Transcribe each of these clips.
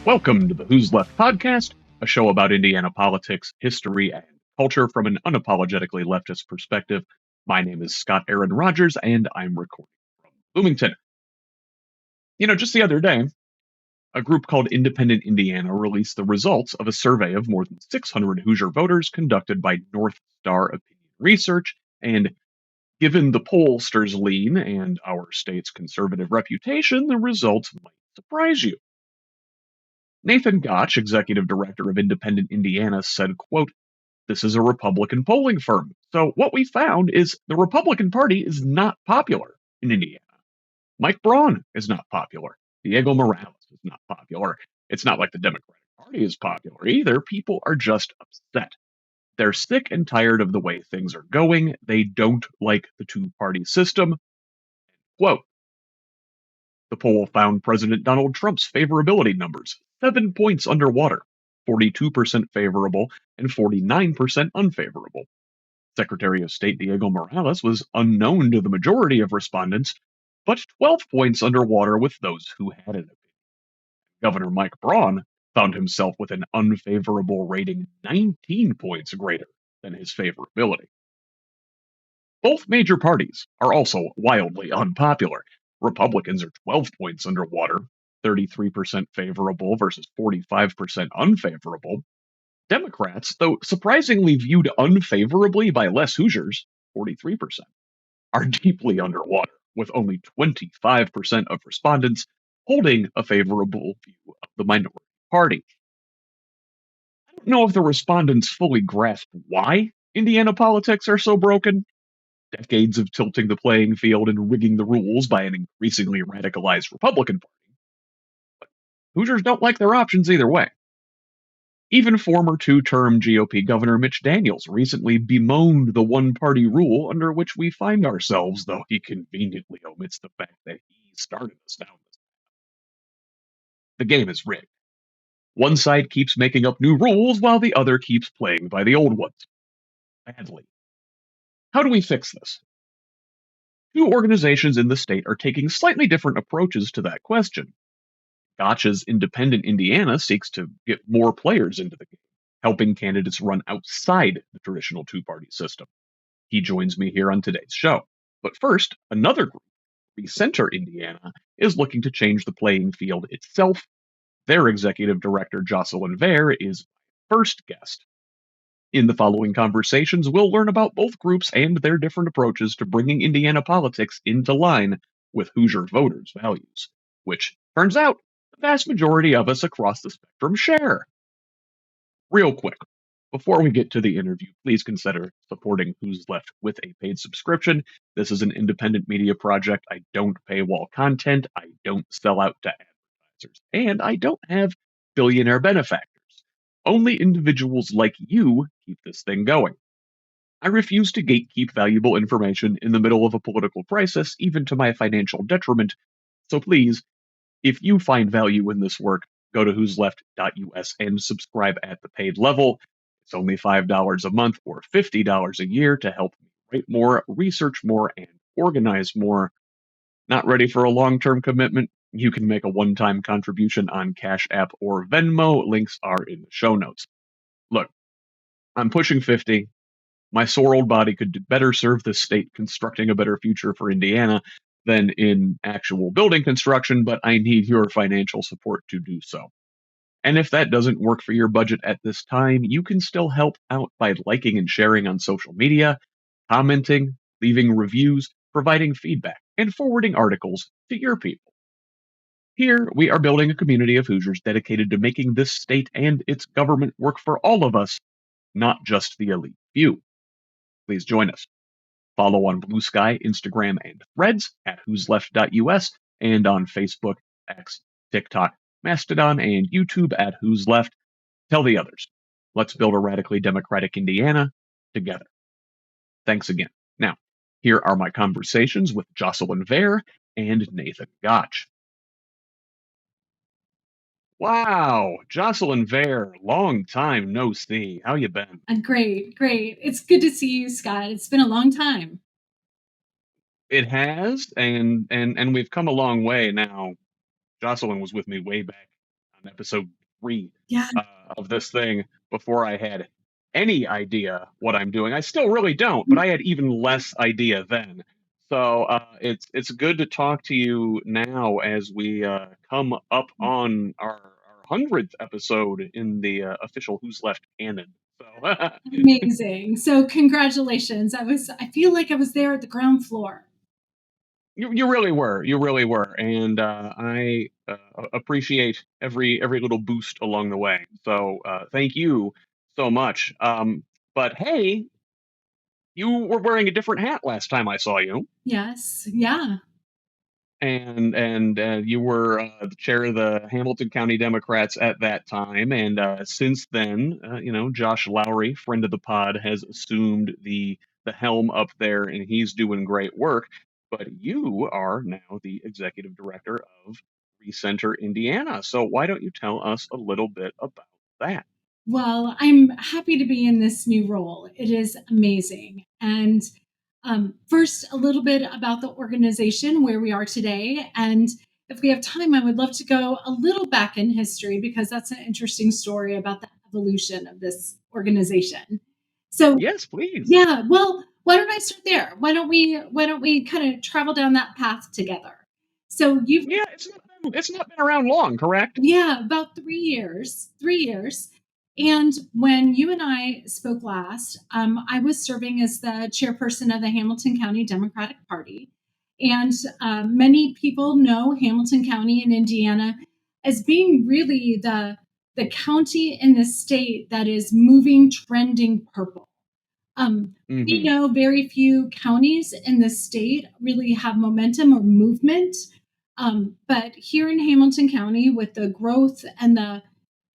Welcome to the Who's Left podcast, a show about Indiana politics, history, and culture from an unapologetically leftist perspective. My name is Scott Aaron Rogers, and I'm recording from Bloomington. Just the other day, a group called Independent Indiana released the results of a survey of more than 600 Hoosier voters conducted by North Star Opinion Research, and given the pollsters' lean and our state's conservative reputation, the results might surprise you. Nathan Gotch, executive director of Independent Indiana, said, quote, "This is a Republican polling firm. So what we found is the Republican Party is not popular in Indiana. Mike Braun is not popular. Diego Morales is not popular. It's not like the Democratic Party is popular either. People are just upset. They're sick and tired of the way things are going. They don't like the two-party system." Quote, the poll found President Donald Trump's favorability numbers 7 points underwater, 42% favorable and 49% unfavorable. Secretary of State Diego Morales was unknown to the majority of respondents, but 12 points underwater with those who had an opinion. Governor Mike Braun found himself with an unfavorable rating 19 points greater than his favorability. Both major parties are also wildly unpopular. Republicans are 12 points underwater, 33% favorable versus 45% unfavorable. Democrats, though surprisingly viewed unfavorably by less Hoosiers, 43%, are deeply underwater, with only 25% of respondents holding a favorable view of the minority party. I don't know if the respondents fully grasp why Indiana politics are so broken. Decades of tilting the playing field and rigging the rules by an increasingly radicalized Republican Party. But Hoosiers don't like their options either way. Even former two-term GOP Governor Mitch Daniels recently bemoaned the one-party rule under which we find ourselves, though he conveniently omits the fact that he started us down this path. The game is rigged. One side keeps making up new rules while the other keeps playing by the old ones. Badly. How do we fix this? Two organizations in the state are taking slightly different approaches to that question. Gotch's Independent Indiana seeks to get more players into the game, helping candidates run outside the traditional two-party system. He joins me here on today's show. But first, another group, ReCenter Indiana, is looking to change the playing field itself. Their executive director, Jocelyn Vare, is my first guest. In the following conversations, we'll learn about both groups and their different approaches to bringing Indiana politics into line with Hoosier voters' values, which turns out the vast majority of us across the spectrum share. Real quick, before we get to the interview, please consider supporting Who's Left with a paid subscription. This is an independent media project. I don't paywall content. I don't sell out to advertisers. And I don't have billionaire benefactors. Only individuals like you keep this thing going. I refuse to gatekeep valuable information in the middle of a political crisis, even to my financial detriment. So please, if you find value in this work, go to who'sleft.us and subscribe at the paid level. It's only $5 a month or $50 a year to help me write more, research more, and organize more. Not ready for a long-term commitment? You can make a one-time contribution on Cash App or Venmo. Links are in the show notes. Look, I'm pushing 50. My sore old body could better serve this state constructing a better future for Indiana than in actual building construction, but I need your financial support to do so. And if that doesn't work for your budget at this time, you can still help out by liking and sharing on social media, commenting, leaving reviews, providing feedback, and forwarding articles to your people. Here, we are building a community of Hoosiers dedicated to making this state and its government work for all of us, not just the elite few. Please join us. Follow on Blue Sky, Instagram, and Threads at who'sleft.us, and on Facebook, X, TikTok, Mastodon, and YouTube at Who's Left. Tell the others. Let's build a radically democratic Indiana together. Thanks again. Now, here are my conversations with Jocelyn Vare and Nathan Gotch. Wow, Jocelyn Vare, long time no see. How you been? Great, great. It's good to see you, Scott. It's been a long time. It has, and we've come a long way now. Jocelyn was with me way back on on episode 3 Yeah, uh, of this thing before I had any idea what I'm doing. I still really don't, but I had even less idea then. So it's good to talk to you now as we come up on our 100th episode in the official Who's Left canon. So amazing. So congratulations. I feel like I was there at the ground floor. you really were, and I appreciate every little boost along the way. So thank you so much. But hey, you were wearing a different hat last time I saw you, Yes. Yeah. and you were the chair of the Hamilton County Democrats at that time, and since then, Josh Lowry, friend of the pod, has assumed the helm up there, and he's doing great work. But you are now the executive director of ReCenter Indiana. So why don't you tell us a little bit about that? Well, I'm happy to be in this new role. It is amazing. And first, a little bit about the organization where we are today. And if we have time, I would love to go a little back in history because that's an interesting story about the evolution of this organization. So, Yes, please. yeah, well, why don't I start there? Why don't we kind of travel down that path together? So you've Yeah, it's not been around long, correct? Yeah, about 3 years. 3 years. And when you and I spoke last, I was serving as the chairperson of the Hamilton County Democratic Party. And many people know Hamilton County in Indiana as being really the county in the state that is moving, trending purple. We Mm-hmm. know very few counties in the state really have momentum or movement. But here in Hamilton County, with the growth and the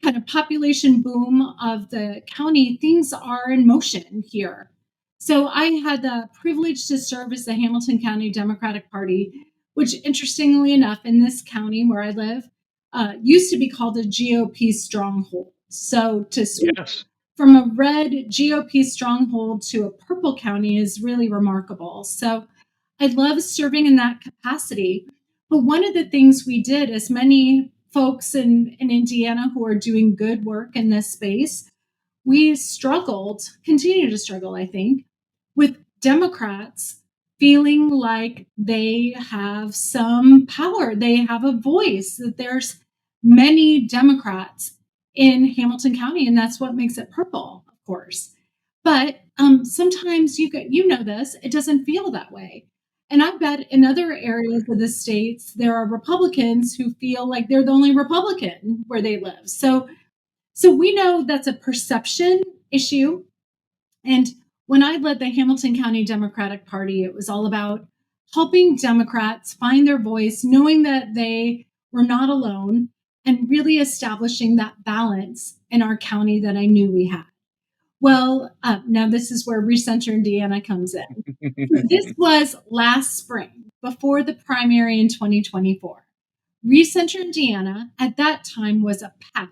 kind of population boom of the county, things are in motion here. So I had the privilege to serve as the Hamilton County Democratic Party, which, interestingly enough, in this county where I live, used to be called a GOP stronghold. So to switch Yes. from a red GOP stronghold to a purple county is really remarkable. So I love serving in that capacity. But one of the things we did, as many folks in Indiana who are doing good work in this space, we struggled, continue to struggle, I think, with Democrats feeling like they have some power, they have a voice, that there's many Democrats in Hamilton County, and that's what makes it purple, of course. But sometimes you know this, it doesn't feel that way. And I bet in other areas of the states, there are Republicans who feel like they're the only Republican where they live. So we know that's a perception issue. And when I led the Hamilton County Democratic Party, it was all about helping Democrats find their voice, knowing that they were not alone, and really establishing that balance in our county that I knew we had. Well, now this is where ReCenter Indiana comes in. So this was last spring, before the primary in 2024. ReCenter Indiana at that time was a PAC,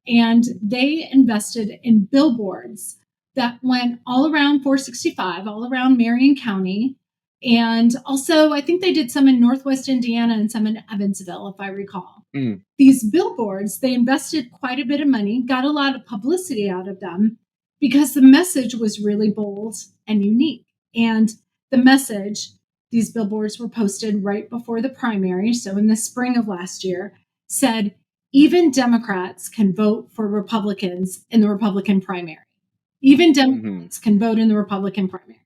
and they invested in billboards that went all around 465, all around Marion County. And also, I think they did some in Northwest Indiana and some in Evansville, if I recall. Mm. These billboards, they invested quite a bit of money, got a lot of publicity out of them because the message was really bold and unique. And the message, these billboards were posted right before the primary, so in the spring of last year, said, even Democrats can vote for Republicans in the Republican primary. Even Mm-hmm. Democrats can vote in the Republican primary.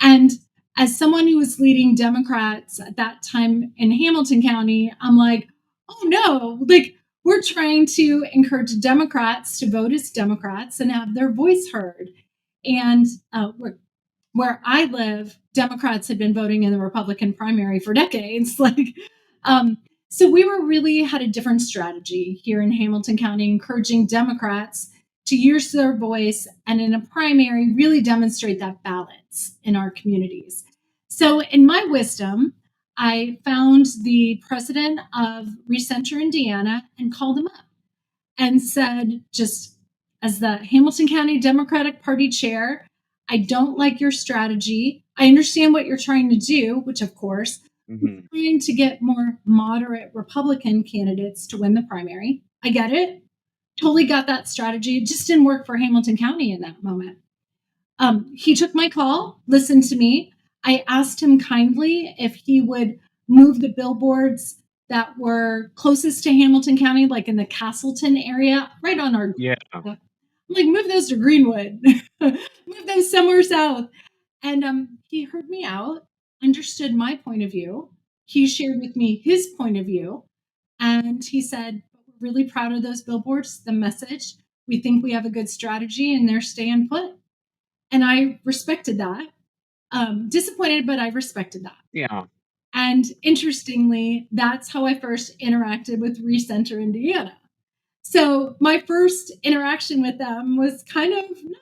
And as someone who was leading Democrats at that time in Hamilton County, I'm like, oh no, like we're trying to encourage Democrats to vote as Democrats and have their voice heard. And where I live, Democrats had been voting in the Republican primary for decades. Um, so we were really had a different strategy here in Hamilton County, encouraging Democrats to use their voice and in a primary really demonstrate that balance in our communities. So, in my wisdom, I found the president of ReCenter Indiana and called him up and said, just as the Hamilton County Democratic Party chair, I don't like your strategy. I understand what you're trying to do, which of course, Hmm. trying to get more moderate Republican candidates to win the primary. I get it. Totally got that strategy. It just didn't work for Hamilton County in that moment. He took my call, listened to me. I asked him kindly if he would move the billboards that were closest to Hamilton County, like in the Castleton area, right on our. Yeah. I'm like, move those to Greenwood, move those somewhere south. And he heard me out, understood my point of view. He shared with me his point of view. And he said, we're really proud of those billboards, the message. We think we have a good strategy and they're staying put. And I respected that. Disappointed, but I respected that. Yeah. And interestingly, that's how I first interacted with ReCenter Indiana. So my first interaction with them was kind of not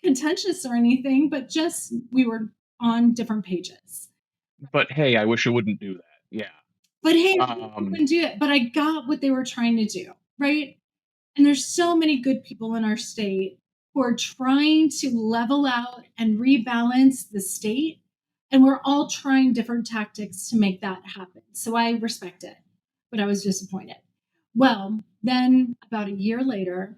contentious or anything, but just we were on different pages. But hey, I wish it wouldn't do that. Yeah. But hey, I Um, wouldn't do it. But I got what they were trying to do, right? And there's so many good people in our state who are trying to level out and rebalance the state. And we're all trying different tactics to make that happen. So I respect it, but I was disappointed. Well, then about a year later,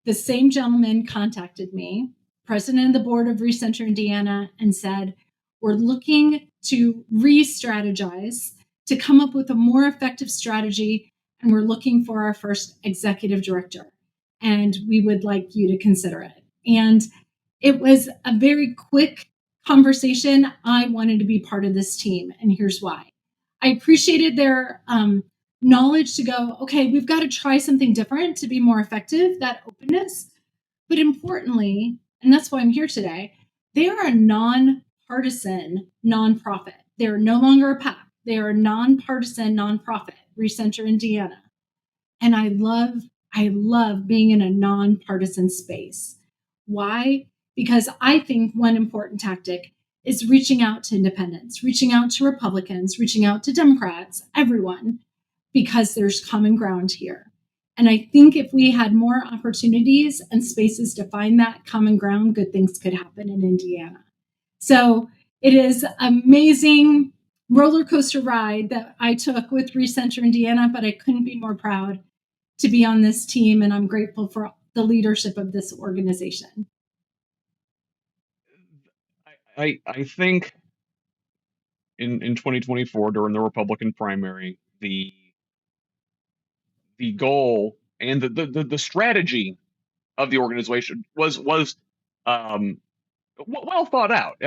the same gentleman contacted me, president of the board of ReCenter Indiana, and said, we're looking to re strategize to come up with a more effective strategy, and we're looking for our first executive director. And we would like you to consider it. And it was a very quick conversation. I wanted to be part of this team, and here's why. I appreciated their knowledge to go, okay, we've got to try something different to be more effective, that openness. But importantly, and that's why I'm here today, they are a nonpartisan nonprofit. They're no longer a PAC. They are a nonpartisan nonprofit, ReCenter Indiana. And I love being in a nonpartisan space. Why? Because I think one important tactic is reaching out to independents, reaching out to Republicans, reaching out to Democrats, everyone, because there's common ground here. And I think if we had more opportunities and spaces to find that common ground, good things could happen in Indiana. So it is amazing roller coaster ride that I took with ReCenter Indiana, but I couldn't be more proud to be on this team, and I'm grateful for the leadership of this organization. I think in 2024 during the Republican primary, the goal and the strategy of the organization was um, well thought out.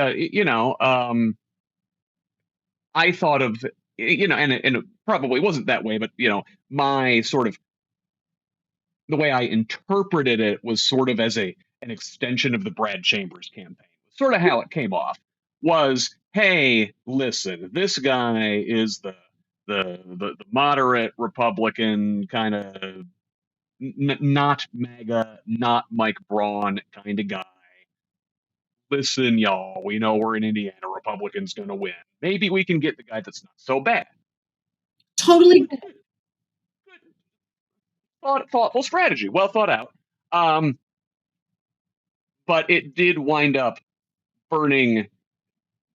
I thought of and it probably wasn't that way, but my sort of the way I interpreted it was sort of as an extension of the Brad Chambers campaign. Sort of how it came off was, hey, listen, this guy is the moderate Republican kind of not MAGA, not Mike Braun kind of guy. Listen, y'all, we know we're in Indiana. Republicans going to win. Maybe we can get the guy that's not so bad. Totally. Good, thoughtful strategy, well thought out. Um, but it did wind up burning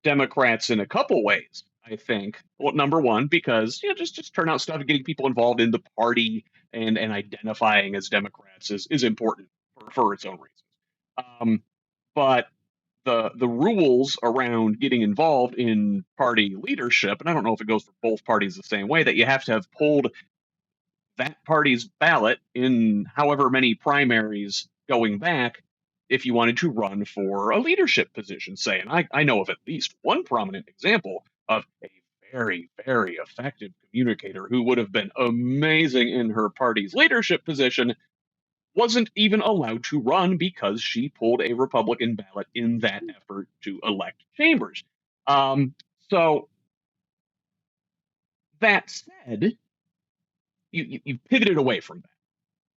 Democrats in a couple ways. I think. Well, number one, because just turnout stuff, getting people involved in the party and identifying as Democrats is important for its own reasons. But the rules around getting involved in party leadership, and I don't know if it goes for both parties the same way, that you have to have pulled that party's ballot in however many primaries going back if you wanted to run for a leadership position, say. And I know of at least one prominent example of a very, very effective communicator who would have been amazing in her party's leadership position, wasn't even allowed to run because she pulled a Republican ballot in that effort to elect Chambers. So that said, you pivoted away from that.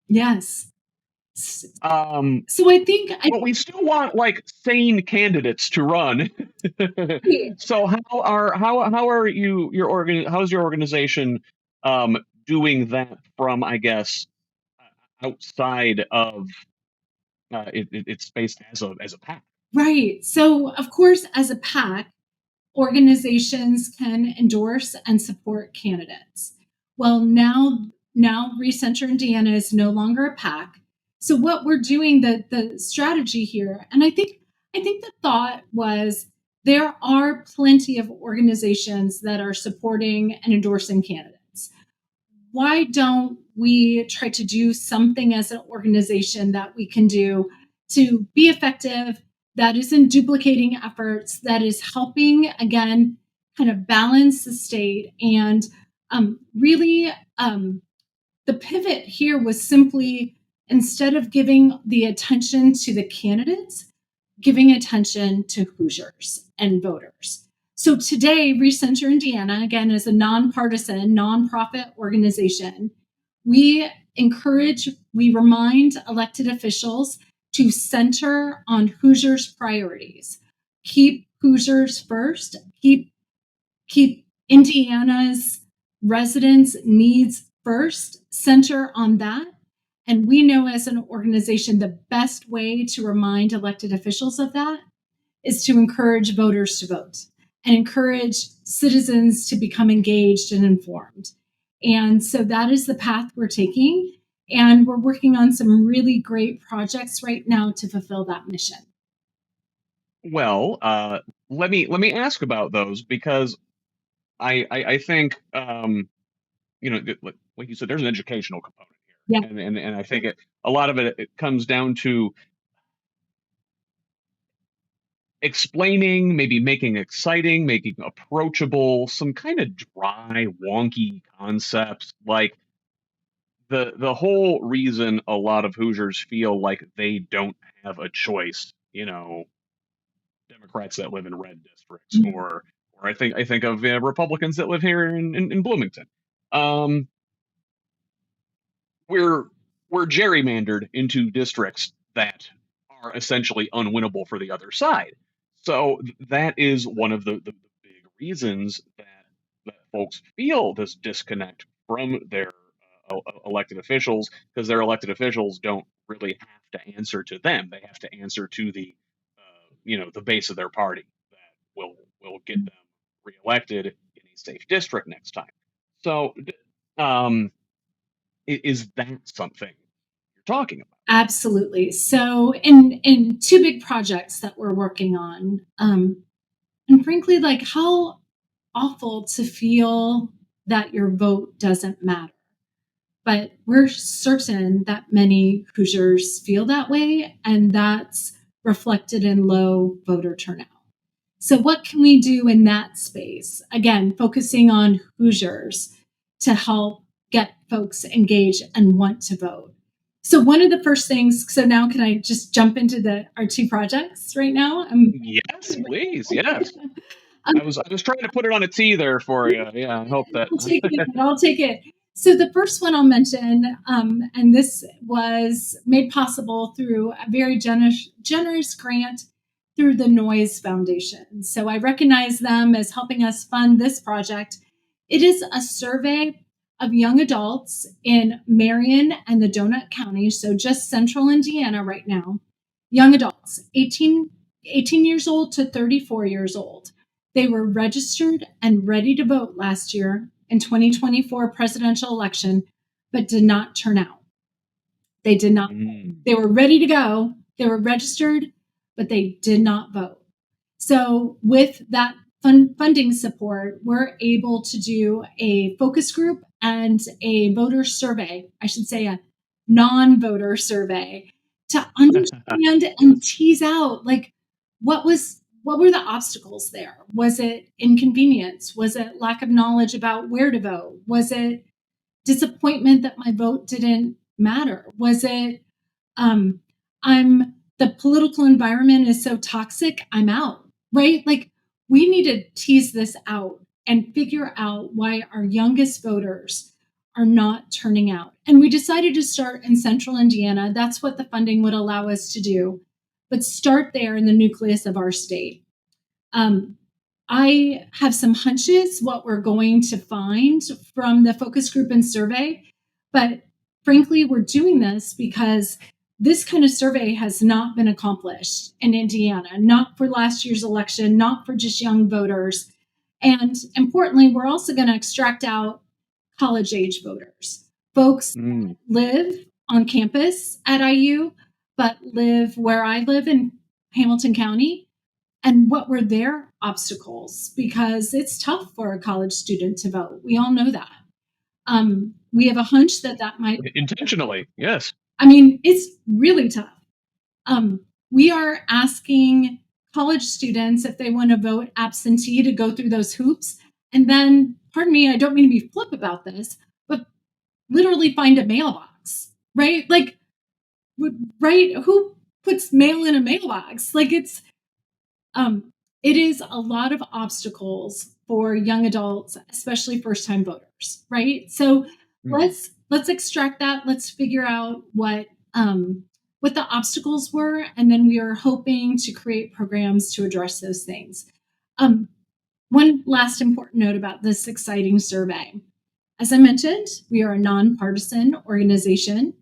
Yes. Um, So I think I. but we still want like sane candidates to run. So how are how's your organization doing that from, I guess, outside of its space as a PAC? Right. So, of course, as a PAC, organizations can endorse and support candidates. Well, now ReCenter Indiana is no longer a PAC. So what we're doing, the strategy here, and I think the thought was there are plenty of organizations that are supporting and endorsing candidates. Why don't we try to do something as an organization that we can do to be effective, that isn't duplicating efforts, that is helping, again, kind of balance the state? And really, the pivot here was simply, instead of giving the attention to the candidates, giving attention to Hoosiers and voters. So today, ReCenter Indiana, again, is a nonpartisan, nonprofit organization. We remind elected officials to center on Hoosiers' priorities. Keep Hoosiers first, keep Indiana's residents' needs first, center on that. And we know as an organization, the best way to remind elected officials of that is to encourage voters to vote and encourage citizens to become engaged and informed. And so that is the path we're taking. And we're working on some really great projects right now to fulfill that mission. Well, let me ask about those, because I think like you said, there's an educational component Yeah. here, and I think a lot of it comes down to explaining, maybe making exciting, making approachable, some kind of dry, wonky concepts. Like the whole reason a lot of Hoosiers feel like they don't have a choice, Democrats that live in red districts, or I think of Republicans that live here in Bloomington. Um, we're we're gerrymandered into districts that are essentially unwinnable for the other side. So that is one of the big reasons that folks feel this disconnect from their elected officials, because their elected officials don't really have to answer to them. They have to answer to the base of their party that will get them reelected in a safe district next time. So, um, is that something you're talking about? Absolutely. So in two big projects that we're working on, and frankly, like, how awful to feel that your vote doesn't matter. But we're certain that many Hoosiers feel that way, and that's reflected in low voter turnout. So what can we do in that space? Again, focusing on Hoosiers to help get folks engaged and want to vote. So one of the first things, so now can I just jump into our two projects right now? Yes, please. Yes. Um, I was trying to put it on a T there for you. Yeah, I hope that. I'll take it. I'll take it. So the first one I'll mention, and this was made possible through a very generous grant through the Noise Foundation. So I recognize them as helping us fund this project. It is a survey of young adults in Marion and the Donut County, so just central Indiana right now. Young adults, 18 years old to 34 years old. They were registered and ready to vote last year in 2024 presidential election, but did not turn out. They did not. They were ready to go. They were registered, but they did not vote. So with that funding support, we're able to do a focus group and a voter survey, I should say a non-voter survey, to understand and tease out, like, what were the obstacles there? Was it inconvenience? Was it lack of knowledge about where to vote? Was it disappointment that my vote didn't matter? Was it the political environment is so toxic, I'm out, right? Like, we need to tease this out and figure out why our youngest voters are not turning out. And we decided to start in central Indiana. That's what the funding would allow us to do. But start there in the nucleus of our state. I have some hunches what we're going to find from the focus group and survey, but frankly, we're doing this because this kind of survey has not been accomplished in Indiana, not for last year's election, not for just young voters. And importantly, we're also going to extract out college age voters, folks Mm. live on campus at IU, but live where I live in Hamilton County, and what were their obstacles, because it's tough for a college student to vote. We all know that. We have a hunch that that might, Intentionally, yes. I mean, it's really tough. Um, we are asking college students if they want to vote absentee to go through those hoops. And then, pardon me, I don't mean to be flip about this, but literally find a mailbox, right? Like, right? Who puts mail in a mailbox? Like, um, it is a lot of obstacles for young adults, especially first time voters, right? So Mm. let's extract that. Let's figure out what the obstacles were, and then we are hoping to create programs to address those things. Um, One last important note about this exciting survey. As I mentioned, we are a nonpartisan organization.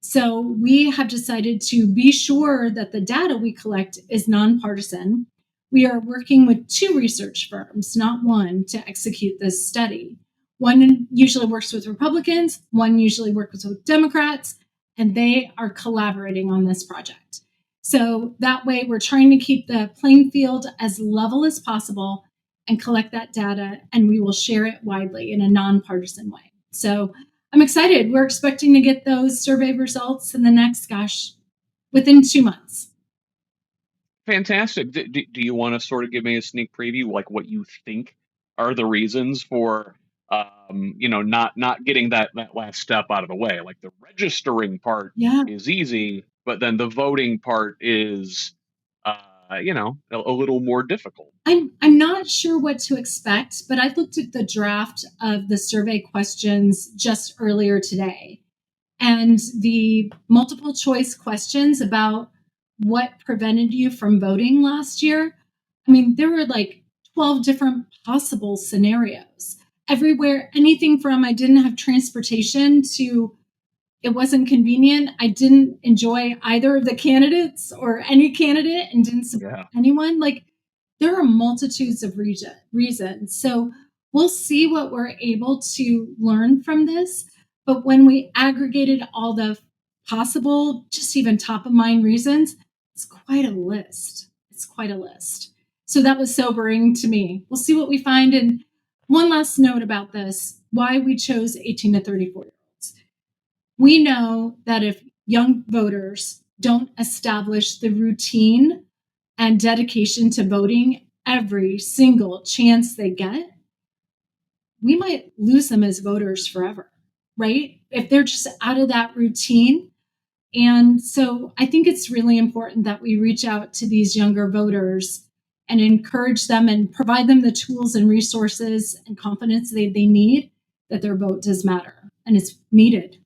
So we have decided to be sure that the data we collect is nonpartisan. We are working with two research firms, not one, to execute this study. One usually works with Republicans, one usually works with Democrats, and they are collaborating on this project. So that way, we're trying to keep the playing field as level as possible and collect that data, and we will share it widely in a nonpartisan way. So I'm excited. We're expecting to get those survey results in the next, within 2 months. Fantastic. Do you want to sort of give me a sneak preview, like what you think are the reasons for, not getting that last step out of the way? Like the registering part Yeah. is easy, but then the voting part is, a little more difficult. I'm not sure what to expect, but I looked at the draft of the survey questions just earlier today. And the multiple choice questions about what prevented you from voting last year, I mean, there were like 12 different possible scenarios. Everywhere, anything from I didn't have transportation to it wasn't convenient. I didn't enjoy either of the candidates or any candidate and didn't support Yeah. anyone. Like there are multitudes of reasons. So we'll see what we're able to learn from this. But when we aggregated all the possible, just even top of mind reasons, it's quite a list. It's quite a list. So that was sobering to me. We'll see what we find. And one last note about this, why we chose 18 to 34 year olds. We know that if young voters don't establish the routine and dedication to voting every single chance they get, we might lose them as voters forever, right? If they're just out of that routine. And so I think it's really important that we reach out to these younger voters and encourage them and provide them the tools and resources and confidence they need that their vote does matter and it's needed.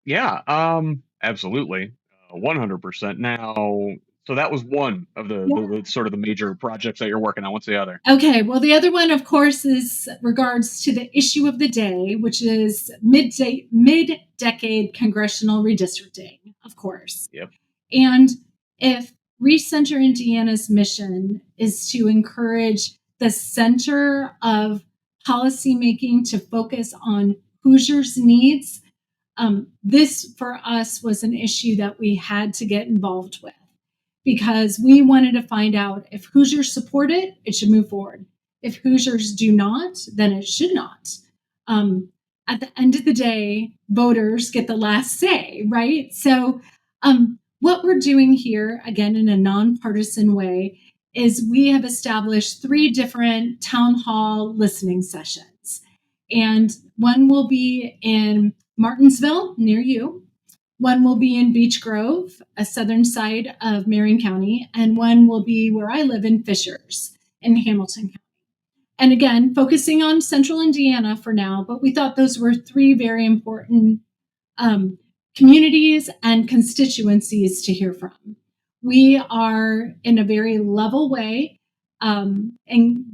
Yeah, absolutely. 100%. Now, so that was one of the sort of the major projects that you're working on. What's the other? Okay, well, the other one, of course, is regards to the issue of the day, which is mid-decade congressional redistricting, of course. Yep. And if ReCenter Indiana's mission is to encourage the center of policymaking to focus on Hoosiers' needs, this for us was an issue that we had to get involved with because we wanted to find out if Hoosiers support it, it should move forward. If Hoosiers do not, then it should not. At the end of the day, voters get the last say, right? So, what we're doing here, again, in a nonpartisan way, is we have established 3 different town hall listening sessions. And one will be in Martinsville, near you. One will be in Beech Grove, a southern side of Marion County, and one will be where I live in Fishers in Hamilton County. And again, focusing on central Indiana for now, but we thought those were 3 very important communities and constituencies to hear from. We are in a very level way and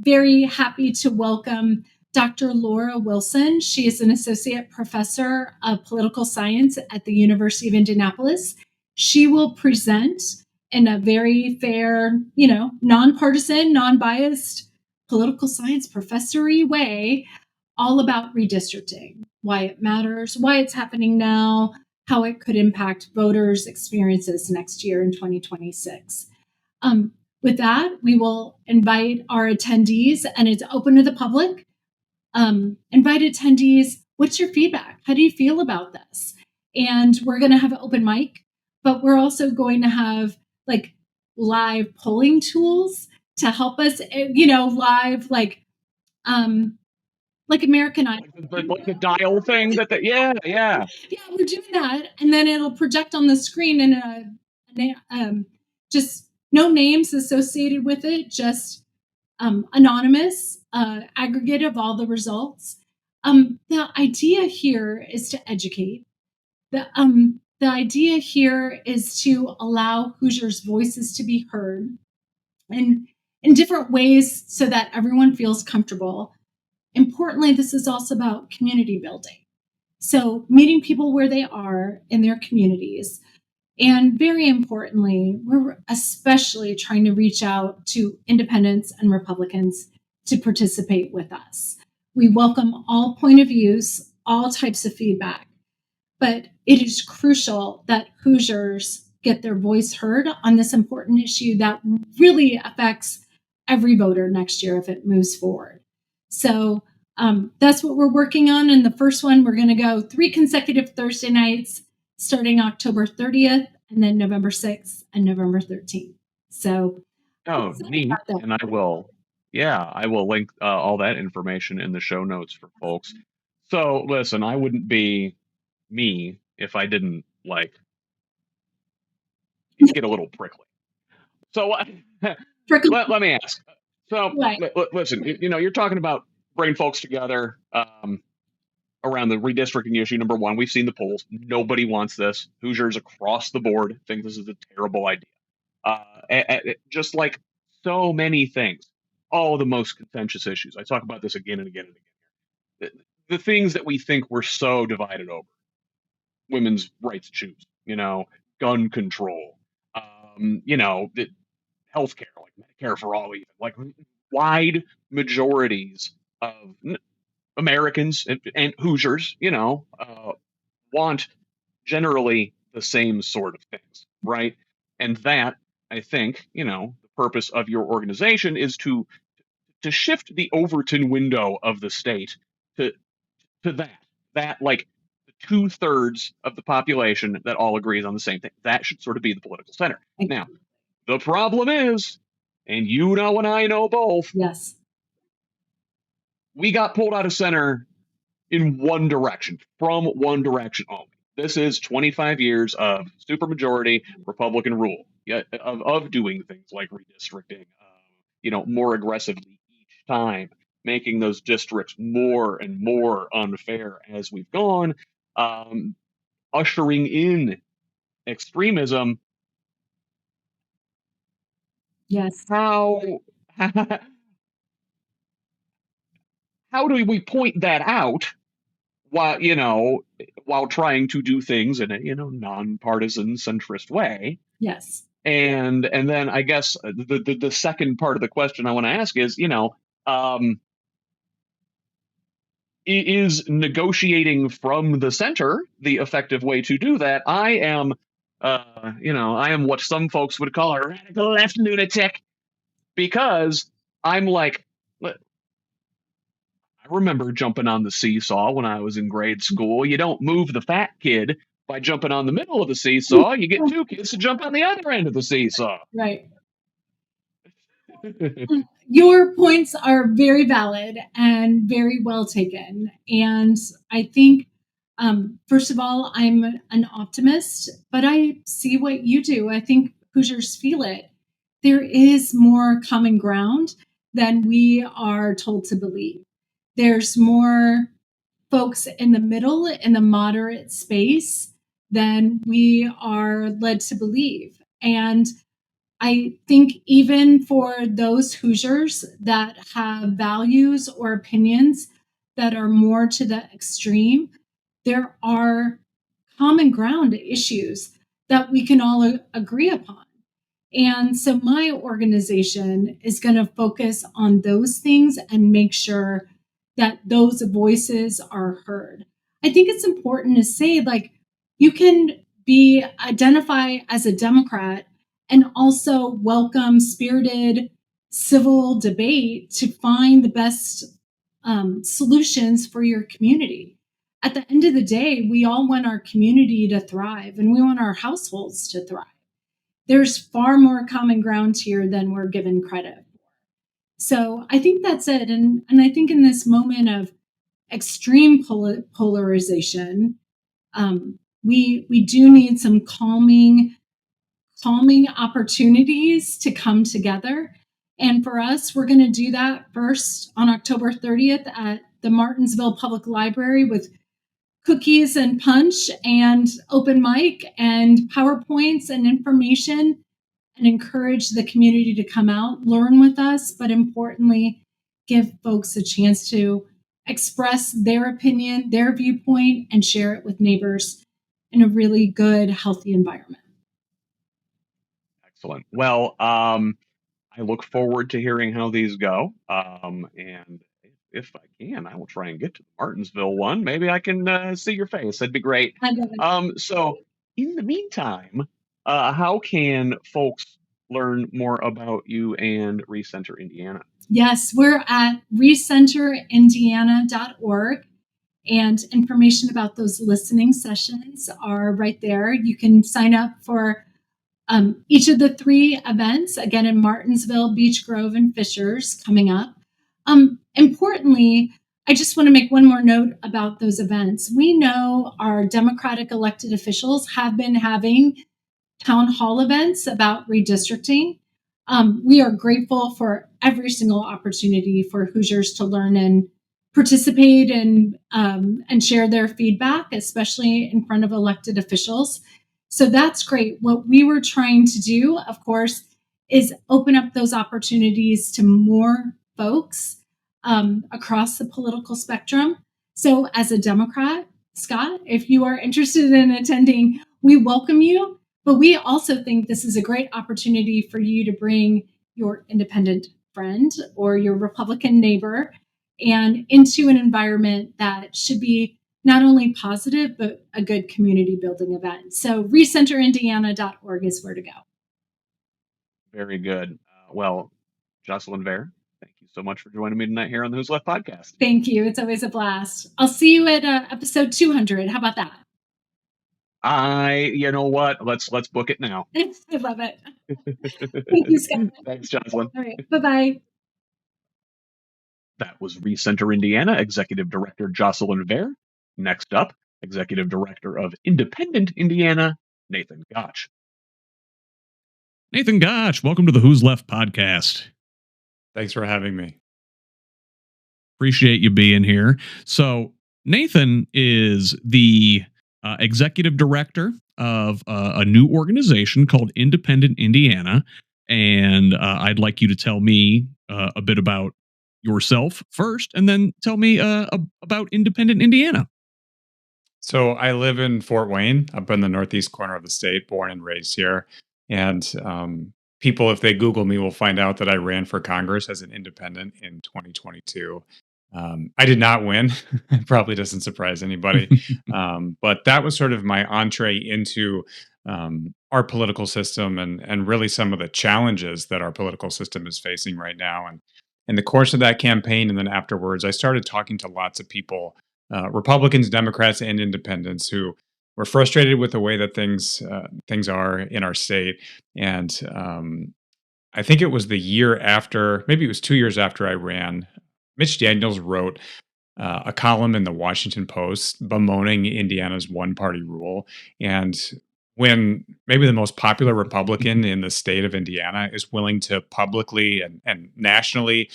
very happy to welcome Dr. Laura Wilson. She is an associate professor of political science at the University of Indianapolis. She will present in a very fair, nonpartisan, non-biased, political science professory way, all about redistricting, why it matters, why it's happening now, how it could impact voters' experiences next year in 2026. With that, we will invite our attendees, and it's open to the public. Invite attendees, what's your feedback? How do you feel about this? And we're going to have an open mic, but we're also going to have like live polling tools to help us, live like American Idol. Like the dial thing yeah. Yeah, we're doing that. And then it'll project on the screen and just no names associated with it, just anonymous aggregate of all the results. The idea here is to educate. The idea here is to allow Hoosiers' voices to be heard and in different ways so that everyone feels comfortable. Importantly, this is also about community building. So meeting people where they are in their communities. And very importantly, we're especially trying to reach out to independents and Republicans to participate with us. We welcome all point of views, all types of feedback, but it is crucial that Hoosiers get their voice heard on this important issue that really affects every voter next year if it moves forward. So that's what we're working on. And the first one, we're going to go 3 consecutive Thursday nights starting October 30th and then November 6th and November 13th. So, neat. And I will link all that information in the show notes for folks. So listen, I wouldn't be me if I didn't get a little prickly. So let me ask. So listen, you're talking about bringing folks together around the redistricting issue. Number one, we've seen the polls. Nobody wants this. Hoosiers across the board think this is a terrible idea. Just like so many things, all the most contentious issues. I talk about this again and again and again. The things that we think we're so divided over: women's right to choose, gun control, healthcare, like Medicare for all, even like wide majorities of Americans and Hoosiers, want generally the same sort of things, right? And that, I think, the purpose of your organization is to shift the Overton window of the state to that like the 2/3 of the population that all agrees on the same thing. That should sort of be the political center. Now, the problem is, and you know and I know both, yes, we got pulled out of center in one direction, from one direction only. This is 25 years of supermajority Republican rule, of doing things like redistricting, more aggressively each time, making those districts more and more unfair as we've gone, ushering in extremism. yes. How do we point that out while trying to do things in a nonpartisan centrist way? Yes. And then I guess the second part of the question I want to ask is, is negotiating from the center the effective way to do that? I am what some folks would call a radical left lunatic, because I'm like, I remember jumping on the seesaw when I was in grade school. You don't move the fat kid by jumping on the middle of the seesaw. You get 2 kids to jump on the other end of the seesaw. Right. Your points are very valid and very well taken. And I think, first of all, I'm an optimist, but I see what you do. I think Hoosiers feel it. There is more common ground than we are told to believe. There's more folks in the middle, in the moderate space, than we are led to believe. And I think even for those Hoosiers that have values or opinions that are more to the extreme, there are common ground issues that we can all agree upon. And so my organization is going to focus on those things and make sure that those voices are heard. I think it's important to say, like, you can be identify as a Democrat and also welcome spirited civil debate to find the best solutions for your community. At the end of the day, we all want our community to thrive and we want our households to thrive. There's far more common ground here than we're given credit. So I think that's it. And I think in this moment of extreme polarization, we do need some calming opportunities to come together. And for us, we're going to do that first on October 30th at the Martinsville Public Library with cookies and punch and open mic and PowerPoints and information, and encourage the community to come out, learn with us, but importantly, give folks a chance to express their opinion, their viewpoint, and share it with neighbors in a really good, healthy environment. Excellent. Well, I look forward to hearing how these go. And if I can, I will try and get to the Martinsville one. Maybe I can see your face. That'd be great. I love it. So in the meantime, how can folks learn more about you and ReCenter Indiana? Yes, we're at recenterindiana.org, and information about those listening sessions are right there. You can sign up for each of the 3 events, again in Martinsville, Beech Grove, and Fishers coming up. Importantly, I just want to make one more note about those events. We know our Democratic elected officials have been having town hall events about redistricting. We are grateful for every single opportunity for Hoosiers to learn and participate and share their feedback, especially in front of elected officials. So that's great. What we were trying to do, of course, is open up those opportunities to more folks across the political spectrum. So as a Democrat, Scott, if you are interested in attending, we welcome you. But we also think this is a great opportunity for you to bring your independent friend or your Republican neighbor and into an environment that should be not only positive, but a good community building event. So recenterindiana.org is where to go. Very good. Well, Jocelyn Vare, thank you so much for joining me tonight here on the Who's Left podcast. Thank you. It's always a blast. I'll see you at episode 200. How about that? You know what? Let's book it now. I love it. Thank you, Scott. Thanks, Jocelyn. All right. Bye-bye. That was ReCenter Indiana Executive Director Jocelyn Vare. Next up, Executive Director of Independent Indiana, Nathan Gotch. Nathan Gotch, welcome to the Who's Left podcast. Thanks for having me. Appreciate you being here. So, Nathan is the executive director of a new organization called Independent Indiana. And I'd like you to tell me a bit about yourself first, and then tell me about Independent Indiana. So I live in Fort Wayne, up in the northeast corner of the state, born and raised here. And people, if they Google me, will find out that I ran for Congress as an independent in 2022. I did not win. It probably doesn't surprise anybody. But that was sort of my entree into our political system and really some of the challenges that our political system is facing right now. And in the course of that campaign and then afterwards, I started talking to lots of people, Republicans, Democrats, and independents who were frustrated with the way that things are in our state. And I think it was the year after, maybe it was 2 years after I ran, Mitch Daniels wrote a column in the Washington Post bemoaning Indiana's one-party rule. And when maybe the most popular Republican in the state of Indiana is willing to publicly and nationally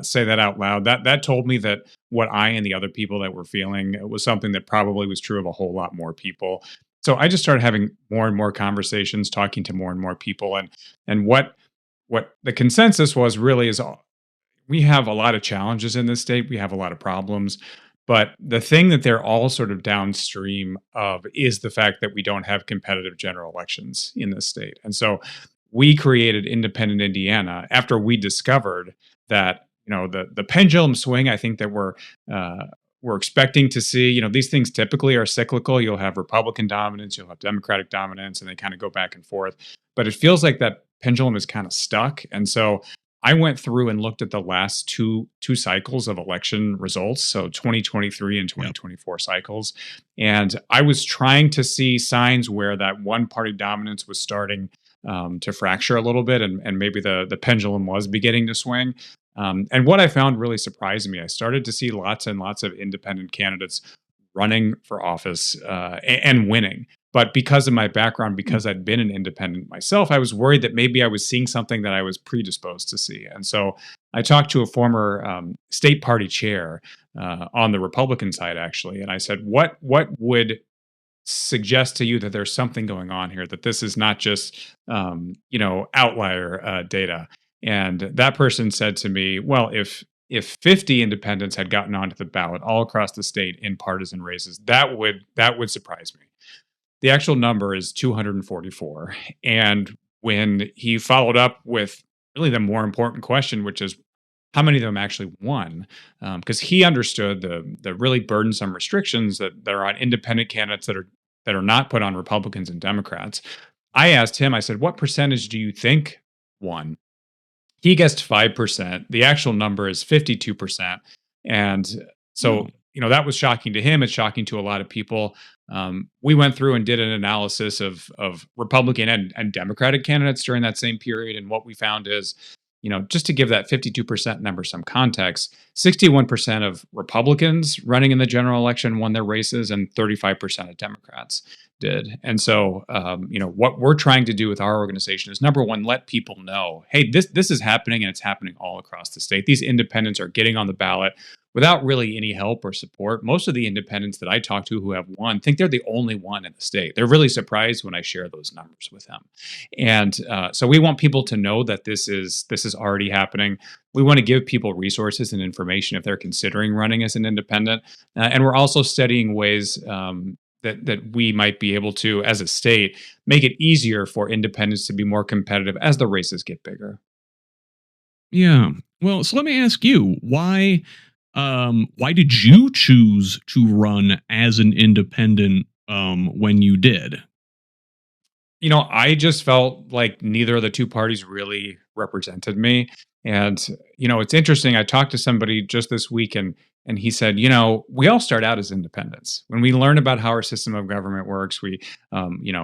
say that out loud, that told me that what I and the other people that were feeling was something that probably was true of a whole lot more people. So I just started having more and more conversations, talking to more and more people, and what the consensus was really is we have a lot of challenges in this state. We have a lot of problems. But the thing that they're all sort of downstream of is the fact that we don't have competitive general elections in this state. And so we created Independent Indiana after we discovered that, the pendulum swing, I think that we're expecting to see. These things typically are cyclical. You'll have Republican dominance, you'll have Democratic dominance, and they kind of go back and forth. But it feels like that pendulum is kind of stuck. And so I went through and looked at the last two cycles of election results, so 2023 and 2024 cycles, and I was trying to see signs where that one party dominance was starting to fracture a little bit, and maybe the pendulum was beginning to swing. And what I found really surprised me, I started to see lots and lots of independent candidates running for office and winning. But because of my background, because I'd been an independent myself, I was worried that maybe I was seeing something that I was predisposed to see. And so I talked to a former state party chair on the Republican side, actually, and I said, "What would suggest to you that there's something going on here, that this is not just outlier data?" And that person said to me, "Well, if 50 independents had gotten onto the ballot all across the state in partisan races, that would surprise me." The actual number is 244. And when he followed up with really the more important question, which is how many of them actually won, because he understood the really burdensome restrictions that are on independent candidates that are not put on Republicans and Democrats. I asked him, I said, "What percentage do you think won?" He guessed 5%. The actual number is 52%. And so, that was shocking to him. It's shocking to a lot of people. We went through and did an analysis of Republican and Democratic candidates during that same period. And what we found is, just to give that 52% number some context, 61% of Republicans running in the general election won their races, and 35% of Democrats did. And so, what we're trying to do with our organization is, number one, let people know, hey, this is happening, and it's happening all across the state. These independents are getting on the ballot without really any help or support. Most of the independents that I talk to who have won think they're the only one in the state. They're really surprised when I share those numbers with them. And so we want people to know that this is already happening. We want to give people resources and information if they're considering running as an independent. And we're also studying ways that we might be able to, as a state, make it easier for independents to be more competitive as the races get bigger. Yeah. Well, so let me ask you, why did you choose to run as an independent when you did? I just felt like neither of the two parties really represented me. And, it's interesting. I talked to somebody just this week, and he said, we all start out as independents. When we learn about how our system of government works, we,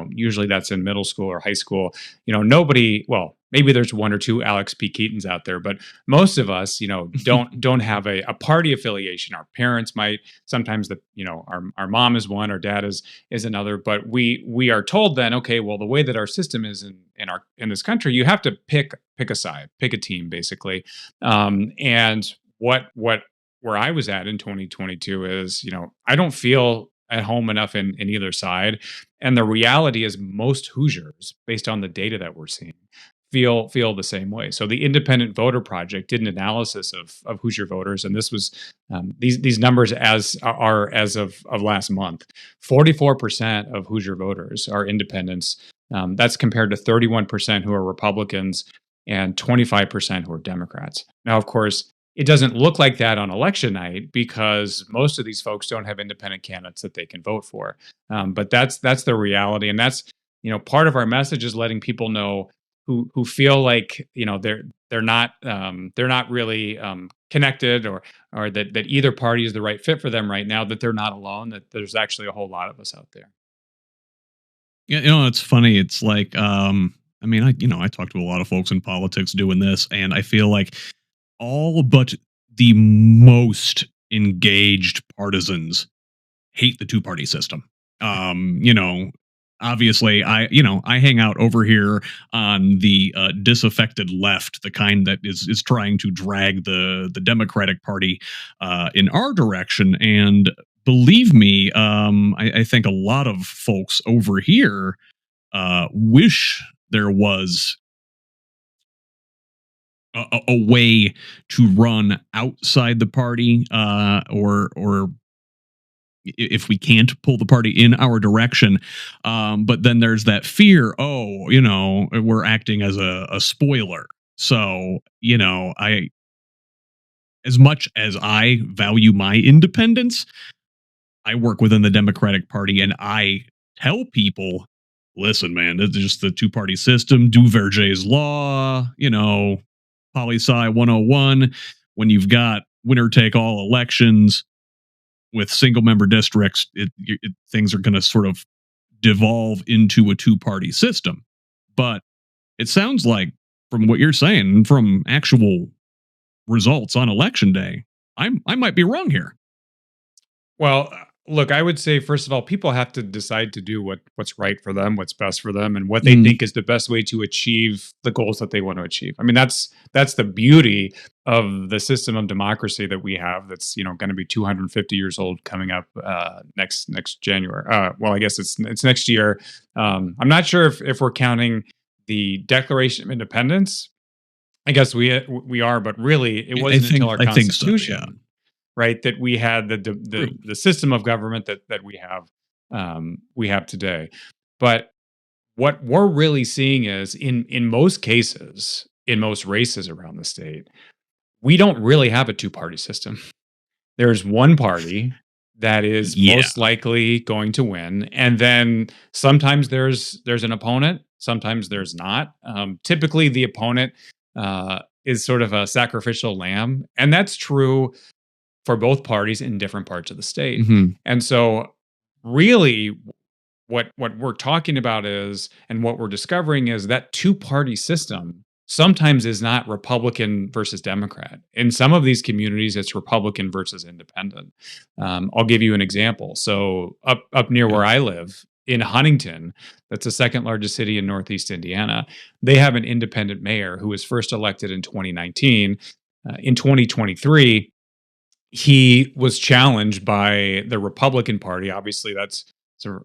usually that's in middle school or high school, nobody, well, maybe there's one or two Alex P. Keatons out there, but most of us, don't have a party affiliation. Our parents might, sometimes our mom is one, our dad is another, but we are told then, okay, well, the way that our system is in this country, you have to pick a side, pick a team, basically. And where I was at in 2022 is, I don't feel at home enough in either side. And the reality is most Hoosiers, based on the data that we're seeing, feel the same way. So the Independent Voter Project did an analysis of Hoosier voters, and this was these numbers as of last month. 44% of Hoosier voters are independents. That's compared to 31% who are Republicans and 25% who are Democrats. Now, of course, it doesn't look like that on election night because most of these folks don't have independent candidates that they can vote for. But that's the reality, and that's part of our message is letting people know who feel like they're not really connected or that either party is the right fit for them right now, that they're not alone, that there's actually a whole lot of us out there. Yeah, it's funny. It's like I talk to a lot of folks in politics doing this, and I feel like all but the most engaged partisans hate the two-party system. Obviously, I hang out over here on the disaffected left, the kind that is trying to drag the Democratic Party in our direction. And believe me, I think a lot of folks over here wish there was a way to run outside the party or if we can't pull the party in our direction. But then there's that fear, oh, we're acting as a spoiler. So, as much as I value my independence, I work within the Democratic Party and I tell people, listen, man, it's just the two party system, Duverger's law, poli sci 101. When you've got winner take all elections with single member districts, things are going to sort of devolve into a two party system. But it sounds like, from what you're saying, from actual results on election day, I might be wrong here. Well, look, I would say, first of all, people have to decide to do what's right for them, what's best for them, and what they think is the best way to achieve the goals that they want to achieve. I mean, that's the beauty of the system of democracy that we have. That's going to be 250 years old coming up next January. Well, I guess it's next year. I'm not sure if we're counting the Declaration of Independence. I guess we are, but really, it wasn't until our Constitution. So, yeah. Right, that we had the system of government that we have today. But what we're really seeing is in most cases, in most races around the state, we don't really have a two-party system. There's one party that is most likely going to win, and then sometimes there's an opponent, sometimes there's not. Typically, the opponent is sort of a sacrificial lamb, and that's true for both parties in different parts of the state. Mm-hmm. And so really what we're talking about is, and what we're discovering is, that two-party system sometimes is not Republican versus Democrat. In some of these communities, it's Republican versus independent. I'll give you an example. So up near where I live, in Huntington, that's the second largest city in Northeast Indiana, they have an independent mayor who was first elected in 2019. In 2023, he was challenged by the Republican Party. Obviously,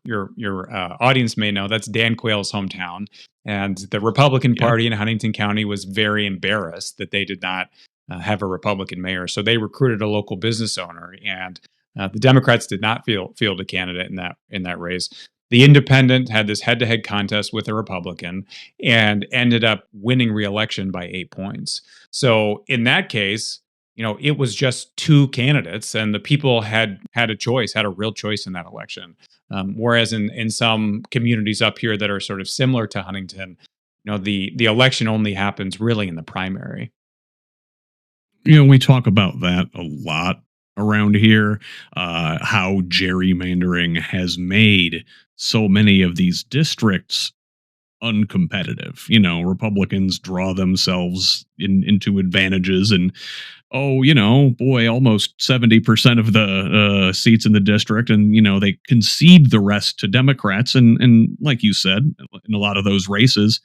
your audience may know that's Dan Quayle's hometown, and the Republican Party in Huntington County was very embarrassed that they did not have a Republican mayor. So they recruited a local business owner, and the Democrats did not field a candidate in that race. The independent had this head-to-head contest with a Republican and ended up winning re-election by 8 points. So in that case, it was just two candidates, and the people had a real choice in that election. Whereas in some communities up here that are sort of similar to Huntington, the election only happens really in the primary. We talk about that a lot around here, how gerrymandering has made so many of these districts uncompetitive. Republicans draw themselves into advantages, and almost 70% of the seats in the district, and they concede the rest to Democrats, and like you said, in a lot of those races,